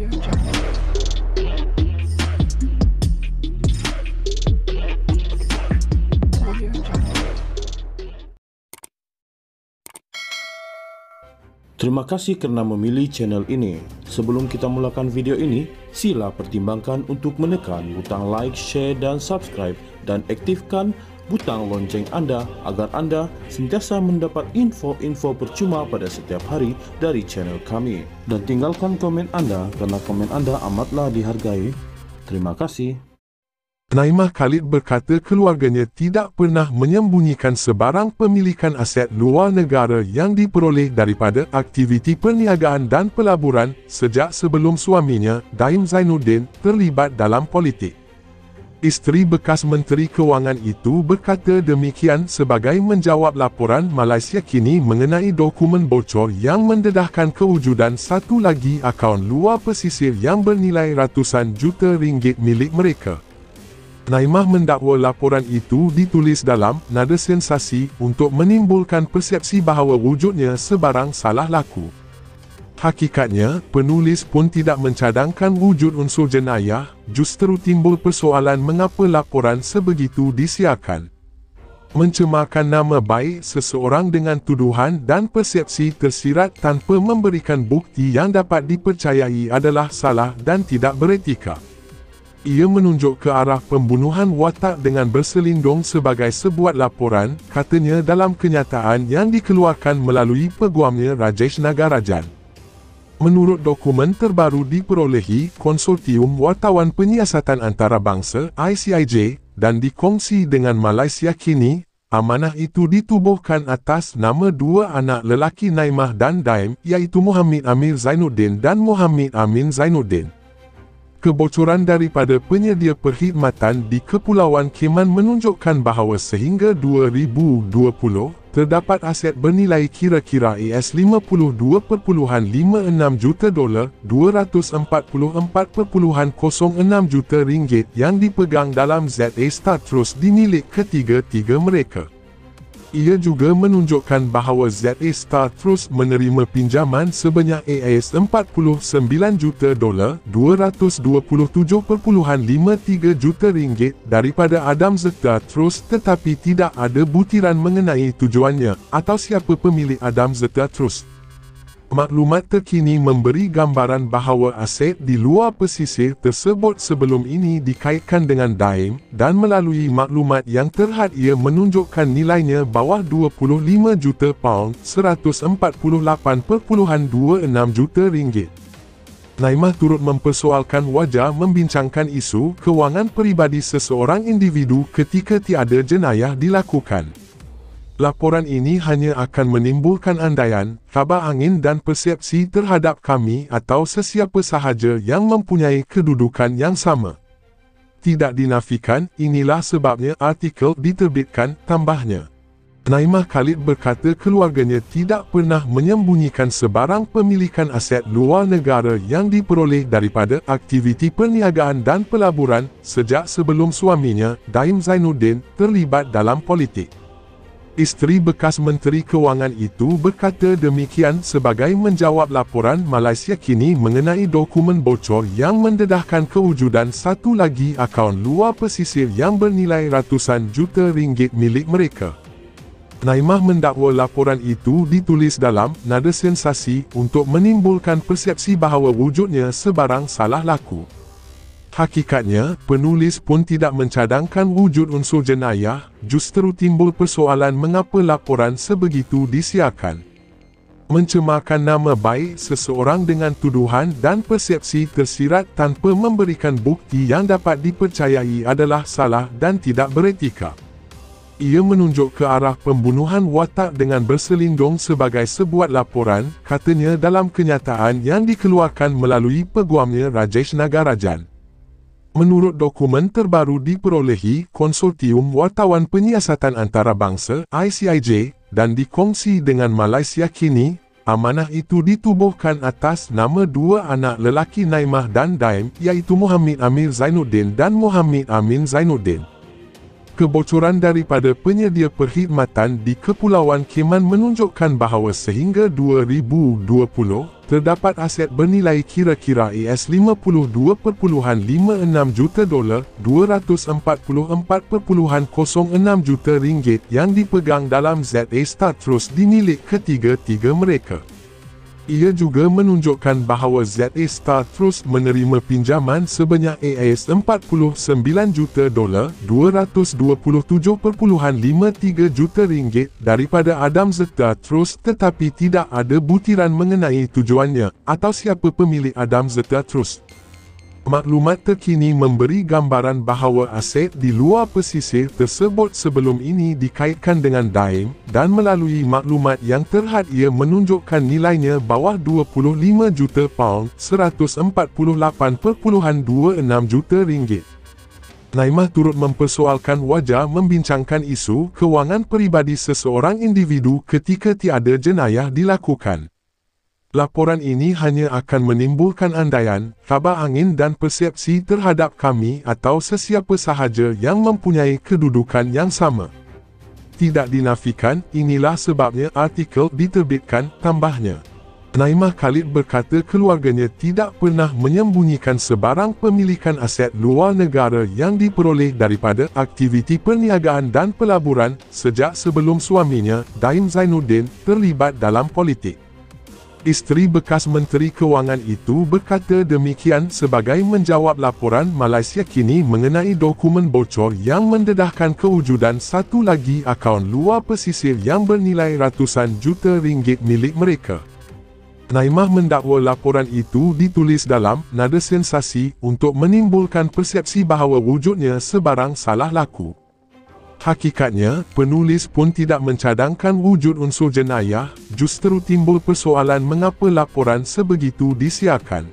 Terima kasih kerana memilih channel ini. Sebelum kita mulakan video ini, sila pertimbangkan untuk menekan butang like, share dan subscribe dan aktifkan butang lonceng anda agar anda sentiasa mendapat info-info percuma pada setiap hari dari channel kami. Dan tinggalkan komen anda kerana komen anda amatlah dihargai. Terima kasih. Naimah Khalid berkata keluarganya tidak pernah menyembunyikan sebarang pemilikan aset luar negara yang diperoleh daripada aktiviti perniagaan dan pelaburan sejak sebelum suaminya, Daim Zainuddin, terlibat dalam politik. Isteri bekas Menteri Kewangan itu berkata demikian sebagai menjawab laporan Malaysia Kini mengenai dokumen bocor yang mendedahkan kewujudan satu lagi akaun luar pesisir yang bernilai ratusan juta ringgit milik mereka. Naimah mendakwa laporan itu ditulis dalam nada sensasi untuk menimbulkan persepsi bahawa wujudnya sebarang salah laku. Hakikatnya, penulis pun tidak mencadangkan wujud unsur jenayah, justru timbul persoalan mengapa laporan sebegitu disiarkan. Mencemarkan nama baik seseorang dengan tuduhan dan persepsi tersirat tanpa memberikan bukti yang dapat dipercayai adalah salah dan tidak beretika. Ia menunjuk ke arah pembunuhan watak dengan berselindung sebagai sebuah laporan, katanya dalam kenyataan yang dikeluarkan melalui peguamnya Rajesh Nagarajan. Menurut dokumen terbaru diperolehi Konsortium Wartawan Penyiasatan Antarabangsa (ICIJ) dan dikongsi dengan Malaysia Kini, amanah itu ditubuhkan atas nama dua anak lelaki Naimah dan Daim, iaitu Muhammad Amir Zainuddin dan Muhammad Amin Zainuddin. Kebocoran daripada penyedia perkhidmatan di Kepulauan Cayman menunjukkan bahawa sehingga 2020, terdapat aset bernilai kira-kira $52.56 juta, $244.06 juta yang dipegang dalam ZA Star Trust di milik ketiga-tiga mereka. Ia juga menunjukkan bahawa ZA Star Trust menerima pinjaman sebanyak $49 juta, $227.53 juta daripada Adam Star Trust, tetapi tidak ada butiran mengenai tujuannya atau siapa pemilik Adam Star Trust. Maklumat terkini memberi gambaran bahawa aset di luar pesisir tersebut sebelum ini dikaitkan dengan Daim, dan melalui maklumat yang terhad ia menunjukkan nilainya bawah 25 juta pound, $148.26 juta. Naimah turut mempersoalkan wajar membincangkan isu kewangan peribadi seseorang individu ketika tiada jenayah dilakukan. Laporan ini hanya akan menimbulkan andaian, kabar angin dan persepsi terhadap kami atau sesiapa sahaja yang mempunyai kedudukan yang sama. Tidak dinafikan, inilah sebabnya artikel diterbitkan, tambahnya. Naimah Khalid berkata keluarganya tidak pernah menyembunyikan sebarang pemilikan aset luar negara yang diperoleh daripada aktiviti perniagaan dan pelaburan sejak sebelum suaminya, Daim Zainuddin, terlibat dalam politik. Isteri bekas Menteri Kewangan itu berkata demikian sebagai menjawab laporan Malaysia Kini mengenai dokumen bocor yang mendedahkan kewujudan satu lagi akaun luar pesisir yang bernilai ratusan juta ringgit milik mereka. Naimah mendakwa laporan itu ditulis dalam nada sensasi untuk menimbulkan persepsi bahawa wujudnya sebarang salah laku. Hakikatnya, penulis pun tidak mencadangkan wujud unsur jenayah, justru timbul persoalan mengapa laporan sebegitu disiarkan. Mencemarkan nama baik seseorang dengan tuduhan dan persepsi tersirat tanpa memberikan bukti yang dapat dipercayai adalah salah dan tidak beretika. Ia menunjuk ke arah pembunuhan watak dengan berselindung sebagai sebuah laporan, katanya dalam kenyataan yang dikeluarkan melalui peguamnya Rajesh Nagarajan. Menurut dokumen terbaru diperolehi Konsortium Wartawan Penyiasatan Antarabangsa (ICIJ) dan dikongsi dengan Malaysia Kini, amanah itu ditubuhkan atas nama dua anak lelaki Naimah dan Daim, iaitu Muhammad Amir Zainuddin dan Muhammad Amin Zainuddin. Kebocoran daripada penyedia perkhidmatan di Kepulauan Cayman menunjukkan bahawa sehingga 2020, terdapat aset bernilai kira-kira $52.56 juta, $244.06 juta yang dipegang dalam ZA Star Trust di milik ketiga-tiga mereka. Ia juga menunjukkan bahawa ZA Star Trust menerima pinjaman sebanyak $49 juta, $227.53 juta daripada Adam Zeta Trust, tetapi tidak ada butiran mengenai tujuannya atau siapa pemilik Adam Zeta Trust. Maklumat terkini memberi gambaran bahawa aset di luar pesisir tersebut sebelum ini dikaitkan dengan Daim, dan melalui maklumat yang terhad ia menunjukkan nilainya bawah 25 juta pound, $148.26 juta. Naimah turut mempersoalkan wajah membincangkan isu kewangan peribadi seseorang individu ketika tiada jenayah dilakukan. Laporan ini hanya akan menimbulkan andaian, kabar angin dan persepsi terhadap kami atau sesiapa sahaja yang mempunyai kedudukan yang sama. Tidak dinafikan, inilah sebabnya artikel diterbitkan, tambahnya. Naimah Khalid berkata keluarganya tidak pernah menyembunyikan sebarang pemilikan aset luar negara yang diperoleh daripada aktiviti perniagaan dan pelaburan sejak sebelum suaminya, Daim Zainuddin, terlibat dalam politik. Isteri bekas Menteri Kewangan itu berkata demikian sebagai menjawab laporan Malaysia Kini mengenai dokumen bocor yang mendedahkan kewujudan satu lagi akaun luar pesisir yang bernilai ratusan juta ringgit milik mereka. Naimah mendakwa laporan itu ditulis dalam nada sensasi untuk menimbulkan persepsi bahawa wujudnya sebarang salah laku. Hakikatnya, penulis pun tidak mencadangkan wujud unsur jenayah, justru timbul persoalan mengapa laporan sebegitu disiarkan.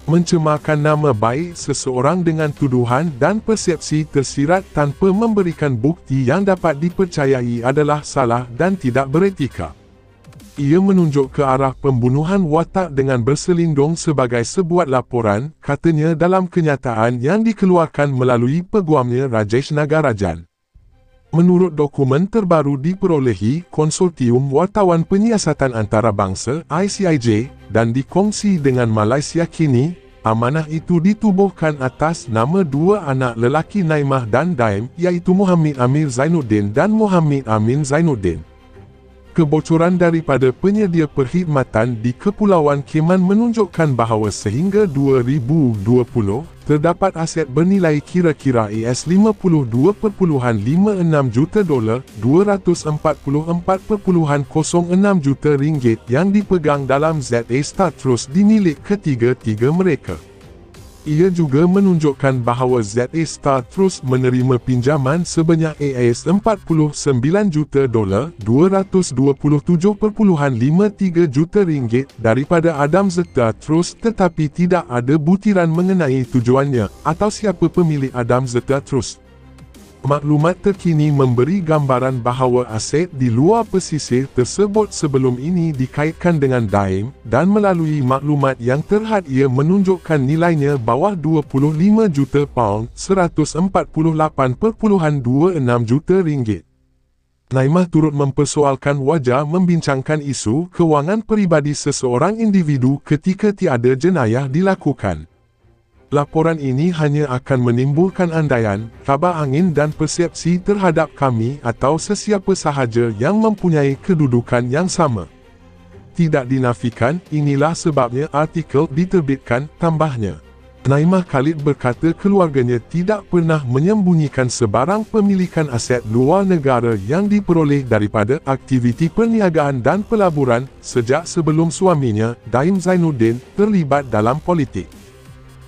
Mencemarkan nama baik seseorang dengan tuduhan dan persepsi tersirat tanpa memberikan bukti yang dapat dipercayai adalah salah dan tidak beretika. Ia menunjuk ke arah pembunuhan watak dengan berselindung sebagai sebuah laporan, katanya dalam kenyataan yang dikeluarkan melalui peguamnya Rajesh Nagarajan. Menurut dokumen terbaru diperolehi Konsortium Wartawan Penyiasatan Antarabangsa (ICIJ) dan dikongsi dengan Malaysia Kini, amanah itu ditubuhkan atas nama dua anak lelaki Naimah dan Daim, iaitu Muhammad Amir Zainuddin dan Muhammad Amin Zainuddin. Kebocoran daripada penyedia perkhidmatan di Kepulauan Cayman menunjukkan bahawa sehingga 2020, terdapat aset bernilai kira-kira $52.56 juta, $244.06 juta yang dipegang dalam ZA Star Trust di milik ketiga-tiga mereka. Ia juga menunjukkan bahawa ZA Star Trust menerima pinjaman sebanyak $49 juta, $227.53 juta daripada Adam Zeta Trust, tetapi tidak ada butiran mengenai tujuannya atau siapa pemilik Adam Zeta Trust. Maklumat terkini memberi gambaran bahawa aset di luar pesisir tersebut sebelum ini dikaitkan dengan Daim, dan melalui maklumat yang terhad ia menunjukkan nilainya bawah 25 juta pound, $148.26 juta. Naimah turut mempersoalkan wajah membincangkan isu kewangan peribadi seseorang individu ketika tiada jenayah dilakukan. Laporan ini hanya akan menimbulkan andaian, kabar angin dan persepsi terhadap kami atau sesiapa sahaja yang mempunyai kedudukan yang sama. Tidak dinafikan, inilah sebabnya artikel diterbitkan, tambahnya. Naimah Khalid berkata keluarganya tidak pernah menyembunyikan sebarang pemilikan aset luar negara yang diperoleh daripada aktiviti perniagaan dan pelaburan sejak sebelum suaminya, Daim Zainuddin, terlibat dalam politik.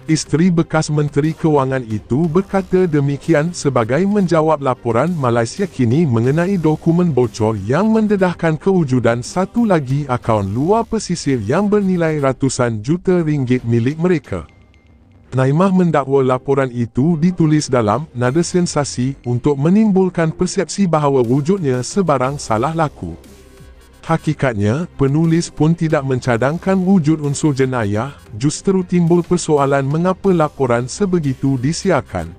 Isteri bekas Menteri Kewangan itu berkata demikian sebagai menjawab laporan Malaysia Kini mengenai dokumen bocor yang mendedahkan kewujudan satu lagi akaun luar pesisir yang bernilai ratusan juta ringgit milik mereka. Naimah mendakwa laporan itu ditulis dalam nada sensasi untuk menimbulkan persepsi bahawa wujudnya sebarang salah laku. Hakikatnya, penulis pun tidak mencadangkan wujud unsur jenayah, justru timbul persoalan mengapa laporan sebegitu disiarkan.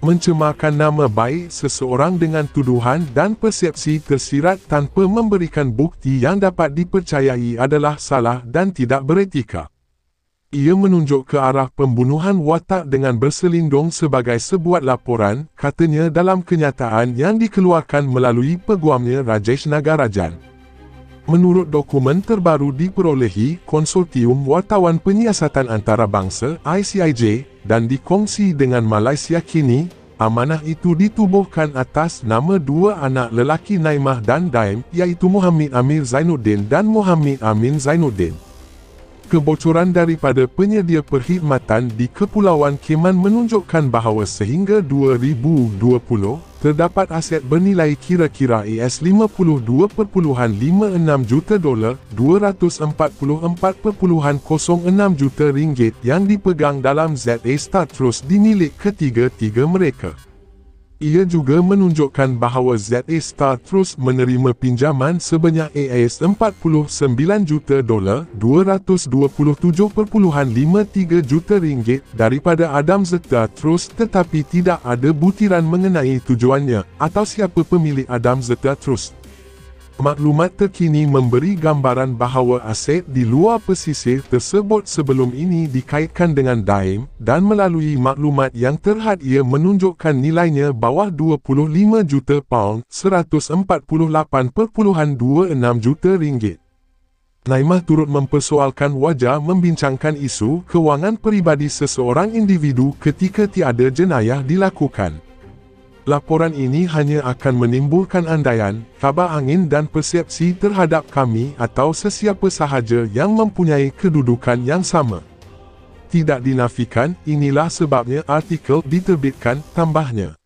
mencemarkan nama baik seseorang dengan tuduhan dan persepsi tersirat tanpa memberikan bukti yang dapat dipercayai adalah salah dan tidak beretika. Ia menunjuk ke arah pembunuhan watak dengan berselindung sebagai sebuah laporan, katanya dalam kenyataan yang dikeluarkan melalui peguamnya Rajesh Nagarajan. Menurut dokumen terbaru diperolehi Konsortium Wartawan Penyiasatan Antarabangsa (ICIJ) dan dikongsi dengan Malaysia kini, amanah itu ditubuhkan atas nama dua anak lelaki Naimah dan Daim, iaitu Muhammad Amir Zainuddin dan Muhammad Amin Zainuddin. Kebocoran daripada penyedia perkhidmatan di Kepulauan Cayman menunjukkan bahawa sehingga 2020, terdapat aset bernilai kira-kira $52.56 juta, $244.06 juta yang dipegang dalam ZA Star Trust di milik ketiga-tiga mereka. Ia juga menunjukkan bahawa ZA Star Trust menerima pinjaman sebanyak $49 juta, $227.53 juta daripada Adam Zeta Trust, tetapi tidak ada butiran mengenai tujuannya atau siapa pemilik Adam Zeta Trust. Maklumat terkini memberi gambaran bahawa aset di luar pesisir tersebut sebelum ini dikaitkan dengan Daim, dan melalui maklumat yang terhad ia menunjukkan nilainya bawah 25 juta pound, $148.26 juta. Naimah turut mempersoalkan wajah membincangkan isu kewangan peribadi seseorang individu ketika tiada jenayah dilakukan. Laporan ini hanya akan menimbulkan andaian, kabar angin dan persepsi terhadap kami atau sesiapa sahaja yang mempunyai kedudukan yang sama. Tidak dinafikan, inilah sebabnya artikel diterbitkan, tambahnya.